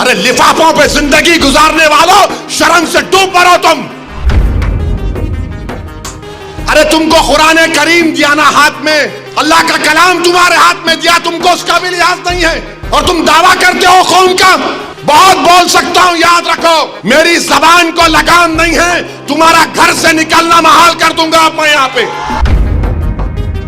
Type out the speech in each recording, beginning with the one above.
अरे लिफाफों पे जिंदगी गुजारने वालों, शर्म से डूब मरो तुम। अरे तुमको कुरान करीम दिया ना हाथ में, अल्लाह का कलाम तुम्हारे हाथ में दिया, तुमको उसका भी लिहाज नहीं है और तुम दावा करते हो कौम का। बहुत बोल सकता हूं, याद रखो मेरी जबान को लगाम नहीं है, तुम्हारा घर से निकलना महाल कर दूंगा मैं यहाँ पे।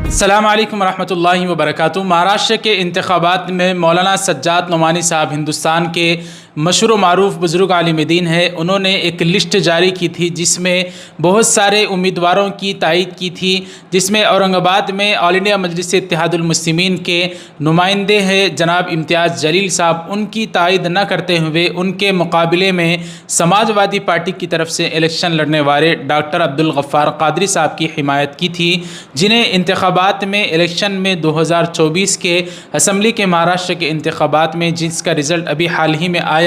अस्सलाम वालेकुम रहमतुल्लाहि व बरकातुहू। महाराष्ट्र के इंतखाबात में मौलाना सज्जाद नोमानी साहब हिंदुस्तान के मशहूर व मारूफ बुज़ुर्ग आलिम दीन है। उन्होंने एक लिस्ट जारी की थी जिसमें बहुत सारे उम्मीदवारों की तायद की थी, जिसमें औरंगाबाद में ऑल इंडिया मजलिस इत्तेहादुल मुस्लिमीन के नुमाइंदे हैं जनाब इम्तियाज़ जलील साहब। उनकी तायद न करते हुए उनके मुकाबले में समाजवादी पार्टी की तरफ से इलेक्शन लड़ने वाले डॉक्टर अब्दुल गफ्फार कादरी साहब की हिमायत की थी, जिन्हें इंतखाबात में इलेक्शन में 2024 के असम्बली के महाराष्ट्र के इंतखाबात में जिसका रिज़ल्ट अभी हाल ही में आया,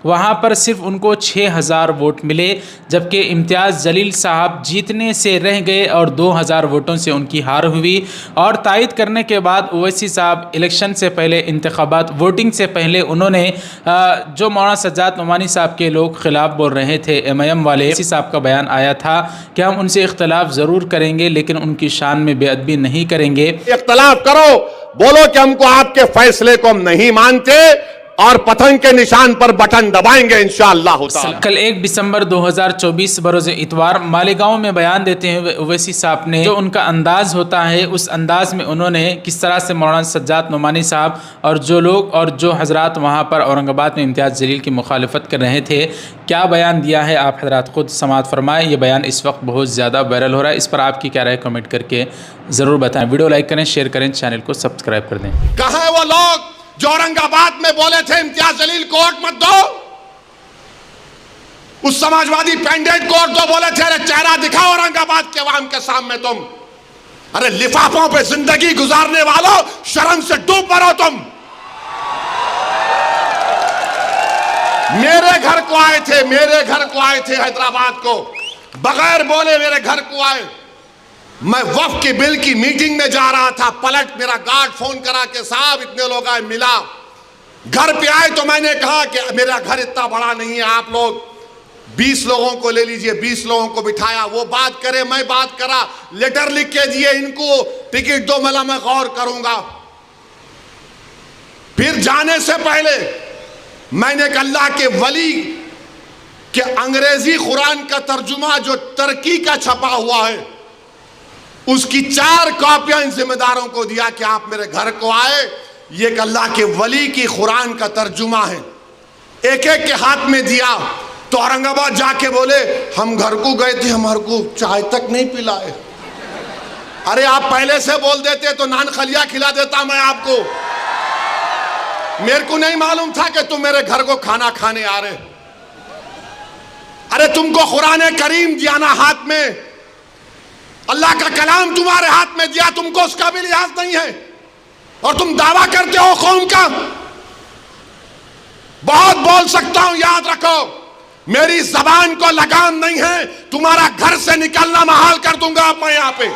वहाँ पर सिर्फ उनको 6000 वोट मिले, जबकि इम्तियाज़ जलील साहब जीतने से रह गए और 2000 वोटों से उनकी हार हुई। और तायद करने के बाद ओवैसी साहब इलेक्शन से पहले इंतखाबात वोटिंग से पहले उन्होंने जो मौलाना सज्जाद नोमानी साहब के लोग खिलाफ बोल रहे थे, MIM वाले, ओवैसी साहब का बयान आया था कि हम उनसे इख्तलाफ ज़रूर करेंगे लेकिन उनकी शान में बेअदबी नहीं करेंगे। इख्तलाफ करो, बोलो कि हमको आपके फैसले को हम नहीं मानते और पतंग के निशान पर बटन दबाएंगे इंशाअल्लाह ताला। कल 1 दिसंबर 2024 बरोज़ इतवार मालेगांव में बयान देते हुए ओवैसी साहब ने जो उनका अंदाज़ होता है, उस अंदाज़ में उन्होंने किस तरह से मौलाना सज्जाद नोमानी साहब और जो लोग और जो हजरात वहाँ पर औरंगाबाद में इम्तियाज़ जलील की मुखालफत कर रहे थे, क्या बयान दिया है आप हजरात खुद समाअत फरमाएँ। ये बयान इस वक्त बहुत ज़्यादा वायरल हो रहा है, इस पर आपकी क्या राय कमेंट करके ज़रूर बताएँ। वीडियो लाइक करें, शेयर करें, चैनल को सब्सक्राइब कर दें। कहाँ है वो लोग जो औरंगाबाद में बोले थे इम्तियाज जलील को वोट मत दो? उस समाजवादी पैंडेट को तो बोले थे, अरे चेहरा दिखाओ औरंगाबाद के अवाम के सामने तुम। अरे लिफाफों पे जिंदगी गुजारने वालों, शर्म से डूब मरो तुम। मेरे घर को आए थे, हैदराबाद को, बगैर बोले मेरे घर को आए। मैं वक्फ के बिल की मीटिंग में जा रहा था, पलट मेरा गार्ड फोन करा के साहब इतने लोग आए, मिला। घर पे आए तो मैंने कहा कि मेरा घर इतना बड़ा नहीं है, आप लोग 20 लोगों को ले लीजिए। 20 लोगों को बिठाया, वो बात करे, मैं बात करा, लेटर लिख के दिए, इनको टिकट दो, मला मैं गौर करूंगा। फिर जाने से पहले मैंने अल्लाह के वली के अंग्रेजी कुरान का तर्जुमा जो तुर्की का छपा हुआ है, उसकी 4 कॉपियां इन जिम्मेदारों को दिया कि आप मेरे घर को आए, ये अल्लाह के वली की कुरान का तर्जुमा है। एक एक के हाथ में दिया तो औरंगाबाद जाके बोले हम घर को गए थे, हमारे को चाय तक नहीं पिलाए। अरे आप पहले से बोल देते तो नान खलिया खिला देता मैं आपको। मेरे को नहीं मालूम था कि तुम मेरे घर को खाना खाने आ रहे। अरे तुमको कुरान करीम दिया ना हाथ में, अल्लाह का कलाम तुम्हारे हाथ में दिया, तुमको उसका भी लिहाज नहीं है और तुम दावा करते हो कौम का। बहुत बोल सकता हूं, याद रखो मेरी जबान को लगाम नहीं है, तुम्हारा घर से निकलना महाल कर दूंगा मैं यहाँ पे।